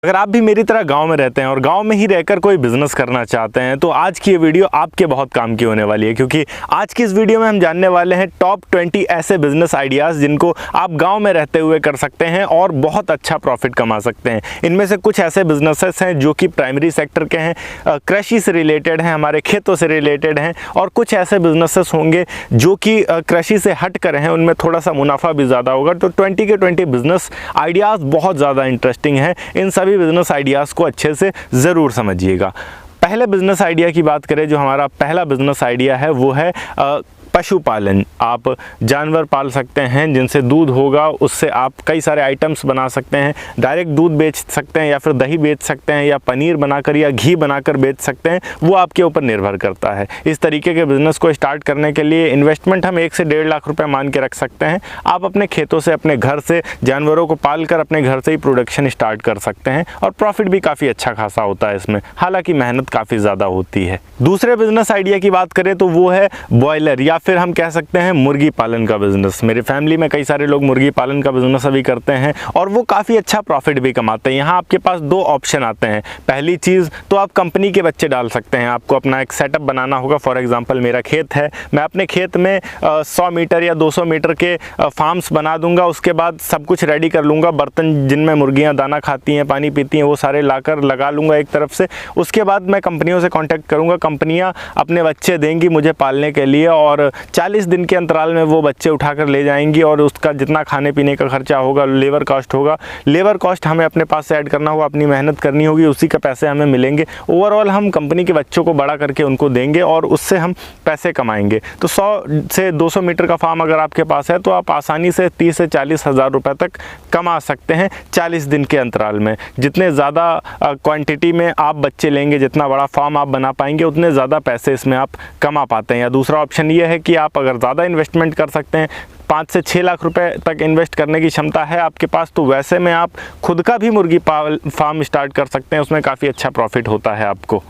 अगर आप भी मेरी तरह गांव में रहते हैं और गांव में ही रहकर कोई बिजनेस करना चाहते हैं तो आज की ये वीडियो आपके बहुत काम की होने वाली है, क्योंकि आज की इस वीडियो में हम जानने वाले हैं टॉप 20 ऐसे बिजनेस आइडियाज़ जिनको आप गांव में रहते हुए कर सकते हैं और बहुत अच्छा प्रॉफिट कमा सकते हैं। इनमें से कुछ ऐसे बिजनेसेस हैं जो कि प्राइमरी सेक्टर के हैं, कृषि से रिलेटेड हैं, हमारे खेतों से रिलेटेड हैं, और कुछ ऐसे बिजनेसेस होंगे जो कि कृषि से हट कर हैं, उनमें थोड़ा सा मुनाफा भी ज़्यादा होगा। तो 20 के 20 बिजनेस आइडियाज़ बहुत ज़्यादा इंटरेस्टिंग हैं। इन सभी बिजनेस आइडियाज़ को अच्छे से ज़रूर समझिएगा। पहले बिजनेस आइडिया की बात करें, जो हमारा पहला बिजनेस आइडिया है वो है पशुपालन। आप जानवर पाल सकते हैं जिनसे दूध होगा, उससे आप कई सारे आइटम्स बना सकते हैं। डायरेक्ट दूध बेच सकते हैं या फिर दही बेच सकते हैं या पनीर बनाकर या घी बनाकर बेच सकते हैं, वो आपके ऊपर निर्भर करता है। इस तरीके के बिज़नेस को स्टार्ट करने के लिए इन्वेस्टमेंट हम 1 से 1.5 लाख रुपए मान के रख सकते हैं। आप अपने खेतों से, अपने घर से जानवरों को पाल कर अपने घर से ही प्रोडक्शन स्टार्ट कर सकते हैं और प्रॉफिट भी काफ़ी अच्छा खासा होता है इसमें, हालाँकि मेहनत काफ़ी ज़्यादा होती है। दूसरे बिजनेस आइडिया की बात करें तो वो है बॉयलर या फिर हम कह सकते हैं मुर्गी पालन का बिजनेस। मेरी फैमिली में कई सारे लोग मुर्गी पालन का बिजनेस अभी करते हैं और वो काफ़ी अच्छा प्रॉफिट भी कमाते हैं। यहाँ आपके पास 2 ऑप्शन आते हैं। पहली चीज़ तो आप कंपनी के बच्चे डाल सकते हैं। आपको अपना एक सेटअप बनाना होगा। फॉर एग्जांपल मेरा खेत है, मैं अपने खेत में 100 मीटर या 200 मीटर के फार्म्स बना दूंगा। उसके बाद सब कुछ रेडी कर लूँगा, बर्तन जिनमें मुर्गियाँ दाना खाती हैं, पानी पीती हैं, वो सारे लाकर लगा लूँगा एक तरफ से। उसके बाद मैं कंपनियों से कॉन्टैक्ट करूँगा, कंपनियाँ अपने बच्चे देंगी मुझे पालने के लिए और 40 दिन के अंतराल में वो बच्चे उठाकर ले जाएंगी और उसका जितना खाने पीने का खर्चा होगा, लेबर कॉस्ट होगा, लेबर कॉस्ट हमें अपने पास से ऐड करना होगा, अपनी मेहनत करनी होगी, उसी का पैसे हमें मिलेंगे। ओवरऑल हम कंपनी के बच्चों को बड़ा करके उनको देंगे और उससे हम पैसे कमाएंगे। तो 100 से 200 मीटर का फार्म अगर आपके पास है तो आप आसानी से 30 से 40 हज़ार रुपये तक कमा सकते हैं 40 दिन के अंतराल में। जितने ज़्यादा क्वांटिटी में आप बच्चे लेंगे, जितना बड़ा फार्म आप बना पाएंगे, उतने ज़्यादा पैसे इसमें आप कमा पाते हैं। या दूसरा ऑप्शन ये है कि आप अगर ज़्यादा इन्वेस्टमेंट कर सकते हैं, 5 से 6 लाख रुपए तक इन्वेस्ट करने की क्षमता है आपके पास, तो वैसे में आप खुद का भी मुर्गी फार्म स्टार्ट कर सकते हैं। उसमें काफ़ी अच्छा प्रॉफिट होता है आपको।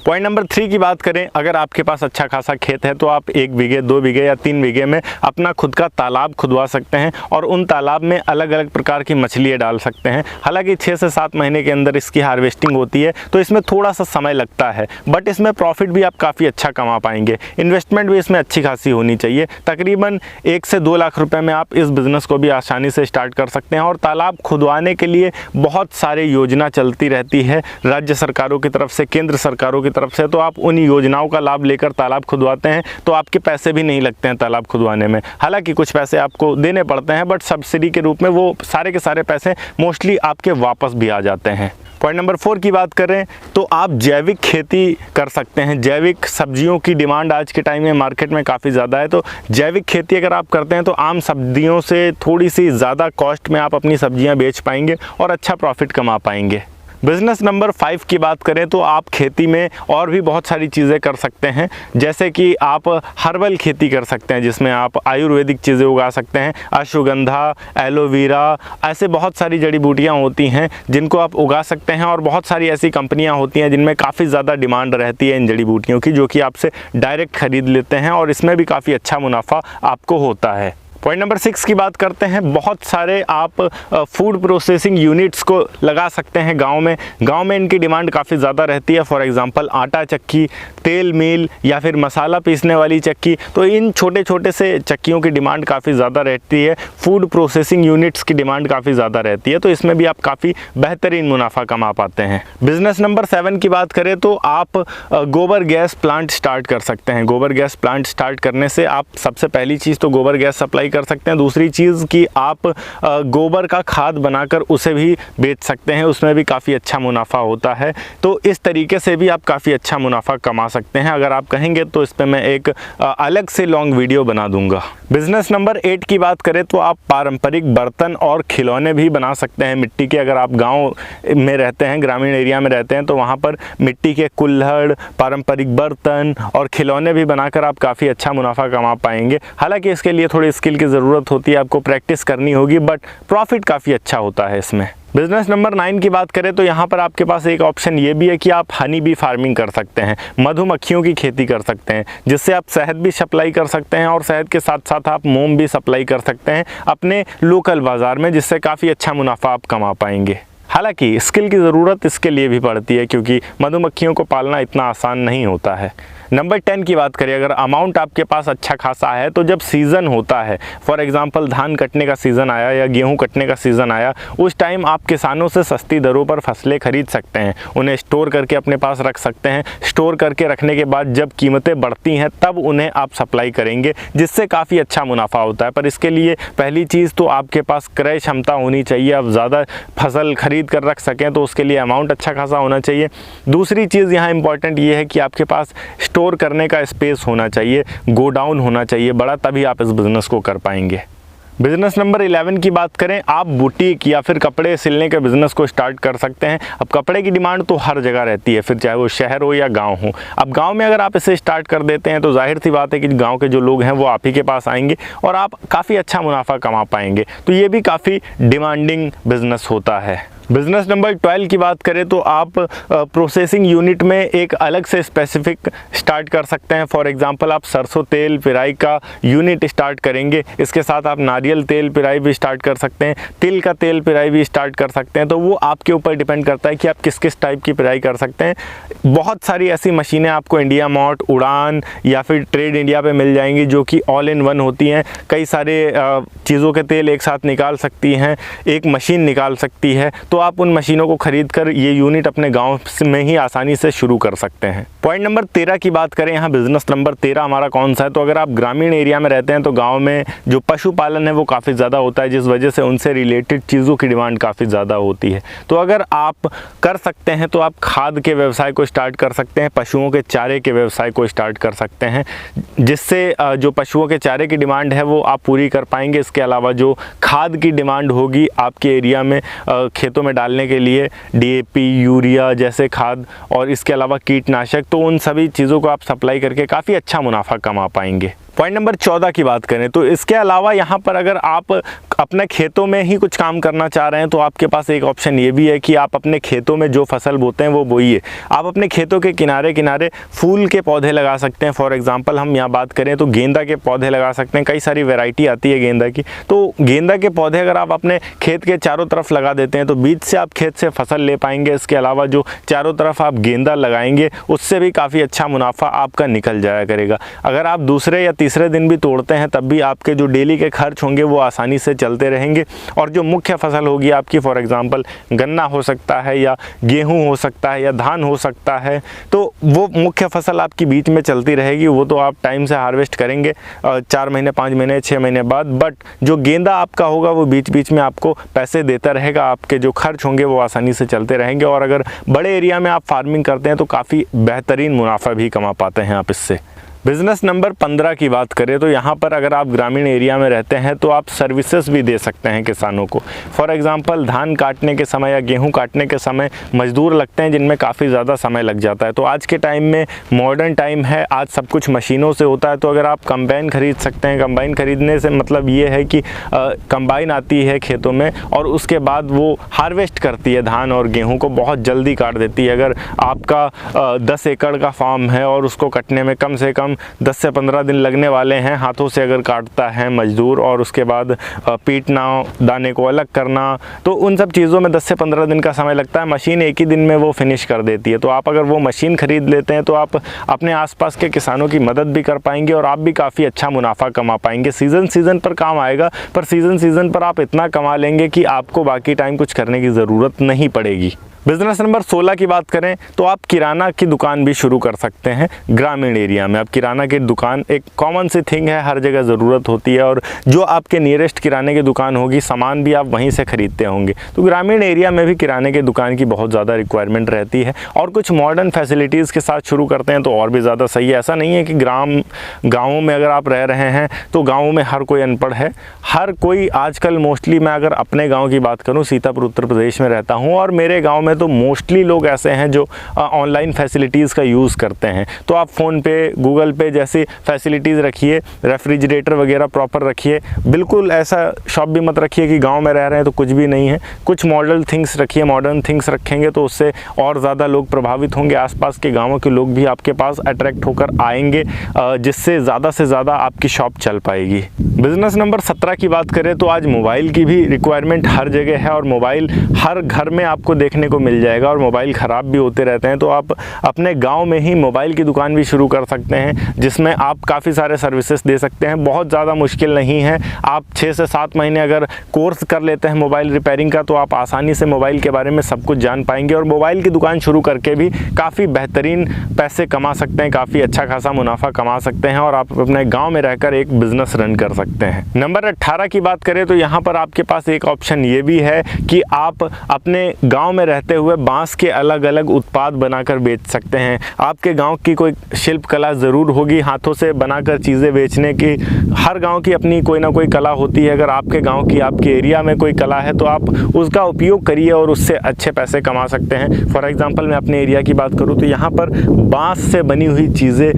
पॉइंट नंबर 3 की बात करें, अगर आपके पास अच्छा खासा खेत है तो आप 1 बीघे, 2 बीघे या 3 बीघे में अपना खुद का तालाब खुदवा सकते हैं और उन तालाब में अलग अलग प्रकार की मछलियाँ डाल सकते हैं। हालांकि 6 से 7 महीने के अंदर इसकी हार्वेस्टिंग होती है, तो इसमें थोड़ा सा समय लगता है, बट इसमें प्रॉफिट भी आप काफ़ी अच्छा कमा पाएंगे। इन्वेस्टमेंट भी इसमें अच्छी खासी होनी चाहिए। तकरीबन 1 से 2 लाख रुपये में आप इस बिज़नेस को भी आसानी से स्टार्ट कर सकते हैं। और तालाब खुदवाने के लिए बहुत सारी योजना चलती रहती है राज्य सरकारों की तरफ से, केंद्र सरकारों तरफ से। तो आप उन योजनाओं का लाभ लेकर तालाब खुदवाते हैं तो आपके पैसे भी नहीं लगते हैं तालाब खुदवाने में। हालांकि कुछ पैसे आपको देने पड़ते हैं, बट सब्सिडी के रूप में वो सारे के सारे पैसे मोस्टली आपके वापस भी आ जाते हैं। पॉइंट नंबर 4 की बात करें तो आप जैविक खेती कर सकते हैं। जैविक सब्जियों की डिमांड आज के टाइम में मार्केट में काफ़ी ज़्यादा है, तो जैविक खेती अगर आप करते हैं तो आम सब्जियों से थोड़ी सी ज़्यादा कॉस्ट में आप अपनी सब्जियां बेच पाएंगे और अच्छा प्रॉफिट कमा पाएंगे। बिज़नेस नंबर 5 की बात करें तो आप खेती में और भी बहुत सारी चीज़ें कर सकते हैं, जैसे कि आप हर्बल खेती कर सकते हैं जिसमें आप आयुर्वेदिक चीज़ें उगा सकते हैं। अश्वगंधा, एलोवेरा, ऐसे बहुत सारी जड़ी बूटियाँ होती हैं जिनको आप उगा सकते हैं और बहुत सारी ऐसी कंपनियाँ होती हैं जिनमें काफ़ी ज़्यादा डिमांड रहती है इन जड़ी बूटियों की, जो कि आपसे डायरेक्ट ख़रीद लेते हैं और इसमें भी काफ़ी अच्छा मुनाफा आपको होता है। पॉइंट नंबर 6 की बात करते हैं। बहुत सारे आप फूड प्रोसेसिंग यूनिट्स को लगा सकते हैं गांव में। गांव में इनकी डिमांड काफ़ी ज़्यादा रहती है। फॉर एग्जांपल आटा चक्की, तेल मिल या फिर मसाला पीसने वाली चक्की, तो इन छोटे छोटे से चक्कियों की डिमांड काफ़ी ज़्यादा रहती है। फूड प्रोसेसिंग यूनिट्स की डिमांड काफ़ी ज़्यादा रहती है, तो इसमें भी आप काफ़ी बेहतरीन मुनाफा कमा पाते हैं। बिज़नेस नंबर 7 की बात करें तो आप गोबर गैस प्लांट स्टार्ट कर सकते हैं। गोबर गैस प्लांट स्टार्ट करने से आप सबसे पहली चीज़ तो गोबर गैस सप्लाई कर सकते हैं। दूसरी चीज़ कि आप गोबर का खाद बनाकर उसे भी बेच सकते हैं, उसमें भी काफ़ी अच्छा मुनाफा होता है। तो इस तरीके से भी आप काफ़ी अच्छा मुनाफा कमा सकते हैं। अगर आप कहेंगे तो इस पर मैं एक अलग से लॉन्ग वीडियो बना दूंगा। बिज़नेस नंबर 8 की बात करें तो आप पारंपरिक बर्तन और खिलौने भी बना सकते हैं मिट्टी के। अगर आप गाँव में रहते हैं, ग्रामीण एरिया में रहते हैं, तो वहाँ पर मिट्टी के कुल्हड़, पारंपरिक बर्तन और खिलौने भी बनाकर आप काफ़ी अच्छा मुनाफा कमा पाएंगे। हालांकि इसके लिए थोड़ी स्किल की ज़रूरत होती है, आपको प्रैक्टिस करनी होगी, बट प्रॉफिट काफ़ी अच्छा होता है इसमें। बिज़नेस नंबर 9 की बात करें तो यहाँ पर आपके पास एक ऑप्शन ये भी है कि आप हनी बी फार्मिंग कर सकते हैं, मधुमक्खियों की खेती कर सकते हैं, जिससे आप शहद भी सप्लाई कर सकते हैं और शहद के साथ साथ आप मोम भी सप्लाई कर सकते हैं अपने लोकल बाज़ार में, जिससे काफ़ी अच्छा मुनाफा आप कमा पाएंगे। हालांकि स्किल की ज़रूरत इसके लिए भी पड़ती है क्योंकि मधुमक्खियों को पालना इतना आसान नहीं होता है। नंबर 10 की बात करें, अगर अमाउंट आपके पास अच्छा खासा है तो जब सीज़न होता है, फॉर एग्जांपल धान कटने का सीज़न आया या गेहूं कटने का सीज़न आया, उस टाइम आप किसानों से सस्ती दरों पर फसलें खरीद सकते हैं, उन्हें स्टोर करके अपने पास रख सकते हैं। स्टोर करके रखने के बाद जब कीमतें बढ़ती हैं तब उन्हें आप सप्लाई करेंगे, जिससे काफ़ी अच्छा मुनाफा होता है। पर इसके लिए पहली चीज़ तो आपके पास क्रय क्षमता होनी चाहिए। आप ज़्यादा फसल खरीद कर रख सकें तो उसके लिए अमाउंट अच्छा खासा होना चाहिए। दूसरी चीज़ यहाँ इंपॉर्टेंट ये है कि आपके पास स्टोर करने का स्पेस होना चाहिए, गोडाउन होना चाहिए बड़ा, तभी आप इस बिज़नेस को कर पाएंगे। बिज़नेस नंबर 11 की बात करें, आप बुटीक या फिर कपड़े सिलने के बिज़नेस को स्टार्ट कर सकते हैं। अब कपड़े की डिमांड तो हर जगह रहती है, फिर चाहे वो शहर हो या गांव हो। अब गांव में अगर आप इसे स्टार्ट कर देते हैं तो जाहिर सी बात है कि गांव के जो लोग हैं वो आप ही के पास आएंगे और आप काफ़ी अच्छा मुनाफा कमा पाएंगे। तो ये भी काफ़ी डिमांडिंग बिज़नेस होता है। बिज़नेस नंबर 12 की बात करें तो आप प्रोसेसिंग यूनिट में एक अलग से स्पेसिफिक स्टार्ट कर सकते हैं। फॉर एग्जांपल आप सरसों तेल पिराई का यूनिट स्टार्ट करेंगे, इसके साथ आप नारियल तेल पिराई भी स्टार्ट कर सकते हैं, तिल का तेल पिराई भी स्टार्ट कर सकते हैं। तो वो आपके ऊपर डिपेंड करता है कि आप किस किस टाइप की पिराई कर सकते हैं। बहुत सारी ऐसी मशीनें आपको इंडिया मार्ट, उड़ान या फिर ट्रेड इंडिया पे मिल जाएंगी जो कि ऑल इन वन होती हैं। कई सारे चीज़ों के तेल एक साथ निकाल सकती हैं, एक मशीन निकाल सकती है। तो आप उन मशीनों को खरीद कर ये यूनिट अपने गांव में ही आसानी से शुरू कर सकते हैं। पॉइंट नंबर 13 की बात करें, यहाँ बिजनेस नंबर 13 हमारा कौन सा है, तो अगर आप ग्रामीण एरिया में रहते हैं तो गांव में जो पशुपालन है वो काफ़ी ज़्यादा होता है, जिस वजह से उनसे रिलेटेड चीज़ों की डिमांड काफ़ी ज़्यादा होती है। तो अगर आप कर सकते हैं तो आप खाद के व्यवसाय को स्टार्ट कर सकते हैं, पशुओं के चारे के व्यवसाय को स्टार्ट कर सकते हैं, जिससे जो पशुओं के चारे की डिमांड है वो आप पूरी कर पाएंगे। इसके अलावा जो खाद की डिमांड होगी आपके एरिया में खेतों में डालने के लिए, DAP, यूरिया जैसे खाद और इसके अलावा कीटनाशक, तो उन सभी चीज़ों को आप सप्लाई करके काफ़ी अच्छा मुनाफा कमा पाएंगे। पॉइंट नंबर 14 की बात करें तो इसके अलावा यहाँ पर अगर आप अपने खेतों में ही कुछ काम करना चाह रहे हैं तो आपके पास एक ऑप्शन ये भी है कि आप अपने खेतों में जो फसल बोते हैं वो बोइए। आप अपने खेतों के किनारे किनारे फूल के पौधे लगा सकते हैं। फॉर एग्जांपल हम यहाँ बात करें तो गेंदा के पौधे लगा सकते हैं, कई सारी वैरायटी आती है गेंदा की। तो गेंदा के पौधे अगर आप अपने खेत के चारों तरफ लगा देते हैं तो बीच से आप खेत से फसल ले पाएंगे। इसके अलावा जो चारों तरफ आप गेंदा लगाएंगे उससे भी काफ़ी अच्छा मुनाफा आपका निकल जाया करेगा। अगर आप दूसरे या तीसरे दिन भी तोड़ते हैं तब भी आपके जो डेली के खर्च होंगे वो आसानी से चलते रहेंगे। और जो मुख्य फसल होगी आपकी, फॉर एग्जांपल गन्ना हो सकता है या गेहूं हो सकता है या धान हो सकता है, तो वो मुख्य फसल आपकी बीच में चलती रहेगी। वो तो आप टाइम से हार्वेस्ट करेंगे 4 महीने, 5 महीने, 6 महीने बाद। बट जो गेंदा आपका होगा वो बीच बीच में आपको पैसे देता रहेगा, आपके जो खर्च होंगे वो आसानी से चलते रहेंगे। और अगर बड़े एरिया में आप फार्मिंग करते हैं तो काफ़ी बेहतरीन मुनाफा भी कमा पाते हैं आप इससे। बिज़नेस नंबर 15 की बात करें तो यहाँ पर अगर आप ग्रामीण एरिया में रहते हैं तो आप सर्विसेज भी दे सकते हैं किसानों को। फॉर एग्जांपल धान काटने के समय या गेहूं काटने के समय मजदूर लगते हैं जिनमें काफ़ी ज़्यादा समय लग जाता है। तो आज के टाइम में मॉडर्न टाइम है, आज सब कुछ मशीनों से होता है। तो अगर आप कंबाइन खरीद सकते हैं, कंबाइन खरीदने से मतलब ये है कि कंबाइन आती है खेतों में और उसके बाद वो हार्वेस्ट करती है धान और गेहूँ को, बहुत जल्दी काट देती है। अगर आपका 10 एकड़ का फार्म है और उसको कटने में कम से कम 10 से 15 दिन लगने वाले हैं हाथों से अगर काटता है मजदूर, और उसके बाद पीटना, दाने को अलग करना, तो उन सब चीज़ों में 10 से 15 दिन का समय लगता है। मशीन एक ही दिन में वो फिनिश कर देती है। तो आप अगर वो मशीन खरीद लेते हैं तो आप अपने आसपास के किसानों की मदद भी कर पाएंगे और आप भी काफ़ी अच्छा मुनाफा कमा पाएंगे। सीज़न पर काम आएगा, पर सीज़न पर आप इतना कमा लेंगे कि आपको बाकी टाइम कुछ करने की ज़रूरत नहीं पड़ेगी। बिज़नेस नंबर 16 की बात करें तो आप किराना की दुकान भी शुरू कर सकते हैं ग्रामीण एरिया में। अब किराना की दुकान एक कॉमन सी थिंग है, हर जगह ज़रूरत होती है, और जो आपके नियरेस्ट किराने की दुकान होगी सामान भी आप वहीं से ख़रीदते होंगे। तो ग्रामीण एरिया में भी किराने की दुकान की बहुत ज़्यादा रिक्वायरमेंट रहती है और कुछ मॉडर्न फैसिलिटीज़ के साथ शुरू करते हैं तो और भी ज़्यादा सही है। ऐसा नहीं है कि गाँवों में अगर आप रह रहे हैं तो गाँवों में हर कोई अनपढ़ है। हर कोई आजकल मोस्टली, मैं अगर अपने गाँव की बात करूँ, सीतापुर उत्तर प्रदेश में रहता हूँ और मेरे गाँव में तो मोस्टली लोग ऐसे हैं जो ऑनलाइन फैसिलिटीज़ का यूज़ करते हैं। तो आप फ़ोन पे, गूगल पे जैसी फैसिलिटीज़ रखिए, रेफ्रिजरेटर वगैरह प्रॉपर रखिए। बिल्कुल ऐसा शॉप भी मत रखिए कि गांव में रह रहे हैं तो कुछ भी नहीं है। कुछ मॉडल थिंग्स रखिए, मॉडर्न थिंग्स रखेंगे तो उससे और ज़्यादा लोग प्रभावित होंगे। आसपास के गाँवों के लोग भी आपके पास अट्रैक्ट होकर आएंगे, जिससे ज़्यादा से ज़्यादा आपकी शॉप चल पाएगी। बिज़नेस नंबर 17 की बात करें तो आज मोबाइल की भी रिक्वायरमेंट हर जगह है और मोबाइल हर घर में आपको देखने को मिल जाएगा और मोबाइल ख़राब भी होते रहते हैं। तो आप अपने गांव में ही मोबाइल की दुकान भी शुरू कर सकते हैं, जिसमें आप काफ़ी सारे सर्विसेज दे सकते हैं। बहुत ज़्यादा मुश्किल नहीं है। आप 6 से 7 महीने अगर कोर्स कर लेते हैं मोबाइल रिपेयरिंग का तो आप आसानी से मोबाइल के बारे में सब कुछ जान पाएंगे और मोबाइल की दुकान शुरू करके भी काफ़ी बेहतरीन पैसे कमा सकते हैं, काफ़ी अच्छा खासा मुनाफा कमा सकते हैं और आप अपने गाँव में रहकर एक बिज़नेस रन कर सकते हैं। नंबर 18 की बात करें तो यहाँ पर आपके पास एक ऑप्शन ये भी है कि आप अपने गांव में रहते हुए बांस के अलग अलग उत्पाद बनाकर बेच सकते हैं। आपके गांव की कोई शिल्प कला ज़रूर होगी, हाथों से बनाकर चीज़ें बेचने की। हर गांव की अपनी कोई ना कोई कला होती है। अगर आपके गांव की, आपके एरिया में कोई कला है तो आप उसका उपयोग करिए और उससे अच्छे पैसे कमा सकते हैं। फॉर एग्ज़ाम्पल मैं अपने एरिया की बात करूँ तो यहाँ पर बाँस से बनी हुई चीज़ें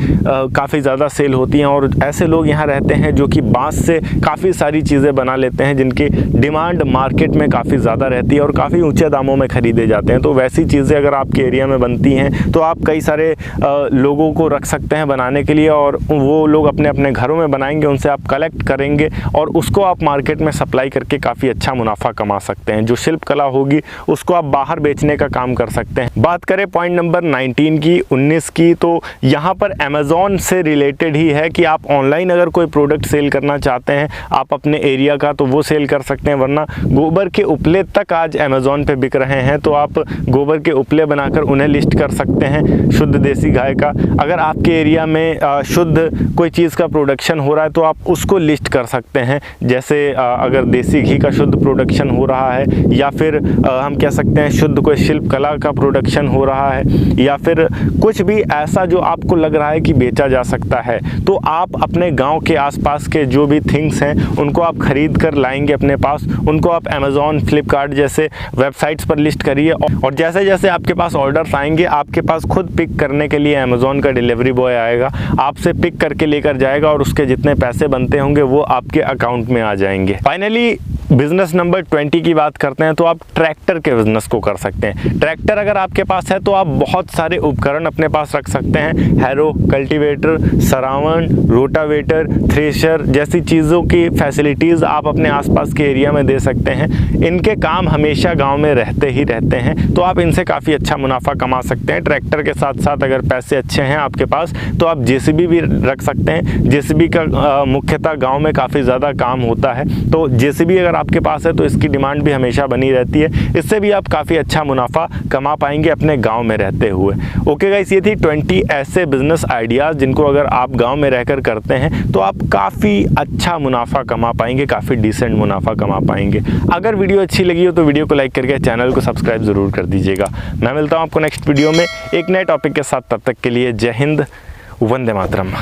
काफ़ी ज़्यादा सेल होती हैं और ऐसे लोग यहाँ रहते हैं जो कि बाँस से काफ़ी सारी चीज़ें बना लेते हैं, जिनकी डिमांड मार्केट में काफ़ी ज़्यादा रहती है और काफ़ी ऊंचे दामों में ख़रीदे जाते हैं। तो वैसी चीज़ें अगर आपके एरिया में बनती हैं तो आप कई सारे लोगों को रख सकते हैं बनाने के लिए और वो लोग अपने अपने घरों में बनाएंगे, उनसे आप कलेक्ट करेंगे और उसको आप मार्केट में सप्लाई करके काफ़ी अच्छा मुनाफा कमा सकते हैं। जो शिल्प कला होगी उसको आप बाहर बेचने का काम कर सकते हैं। बात करें पॉइंट नंबर 19 की तो यहाँ पर अमेज़ॉन से रिलेटेड ही है कि आप ऑनलाइन अगर कोई प्रोडक्ट सेल करना चाहते हैं आप अपने एरिया का तो वो सेल कर सकते हैं, वरना गोबर के उपले तक आज अमेज़ॉन पे बिक रहे हैं। तो आप गोबर के उपले बनाकर उन्हें लिस्ट कर सकते हैं शुद्ध देसी गाय का। अगर आपके एरिया में शुद्ध कोई चीज़ का प्रोडक्शन हो रहा है तो आप उसको लिस्ट कर सकते हैं। जैसे अगर देसी घी का शुद्ध प्रोडक्शन हो रहा है या फिर हम कह सकते हैं शुद्ध कोई शिल्प कला का प्रोडक्शन हो रहा है या फिर कुछ भी ऐसा जो आपको लग रहा है कि बेचा जा सकता है, तो आप अपने गाँव के आसपास के जो भी थिंग्स हैं उनको आप खरीद कर लाएंगे अपने पास। उनको आप अमेज़ॉन, फ्लिपकार्ट जैसे वेबसाइट्स पर लिस्ट करिए और जैसे जैसे आपके पास ऑर्डर्स आएंगे आपके पास खुद पिक करने के लिए अमेज़ॉन का डिलीवरी बॉय आएगा, आपसे पिक करके लेकर जाएगा और उसके जितने पैसे बनते होंगे वो आपके अकाउंट में आ जाएंगे। फाइनली बिज़नेस नंबर 20 की बात करते हैं तो आप ट्रैक्टर के बिज़नेस को कर सकते हैं। ट्रैक्टर अगर आपके पास है तो आप बहुत सारे उपकरण अपने पास रख सकते हैं। Harrow, cultivator, Sarawan, rotavator, thresher जैसी चीज़ों की फैसिलिटीज़ आप अपने आसपास के एरिया में दे सकते हैं। इनके काम हमेशा गांव में रहते ही रहते हैं तो आप इनसे काफ़ी अच्छा मुनाफा कमा सकते हैं। ट्रैक्टर के साथ साथ अगर पैसे अच्छे हैं आपके पास तो आप जेसीबी भी रख सकते हैं। जेसीबी का मुख्यतः गांव में काफ़ी ज़्यादा काम होता है, तो जेसीबी अगर आपके पास है तो इसकी डिमांड भी हमेशा बनी रहती है। इससे भी आप काफ़ी अच्छा मुनाफा कमा पाएंगे अपने गाँव में रहते हुए। ओके गाइस, ये थी 20 ऐसे बिजनेस आइडियाज़ जिनको अगर आप गाँव में रहकर करते हैं तो आप काफ़ी अच्छा मुनाफा कमा पाएंगे, काफ़ी डिसेंट मुनाफा कमा पाएंगे। अगर वीडियो अच्छी लगी हो तो वीडियो को लाइक करके चैनल को सब्सक्राइब ज़रूर कर दीजिएगा। मैं मिलता हूँ आपको नेक्स्ट वीडियो में एक नए टॉपिक के साथ। तब तक के लिए जय हिंद, वंदे मातरम।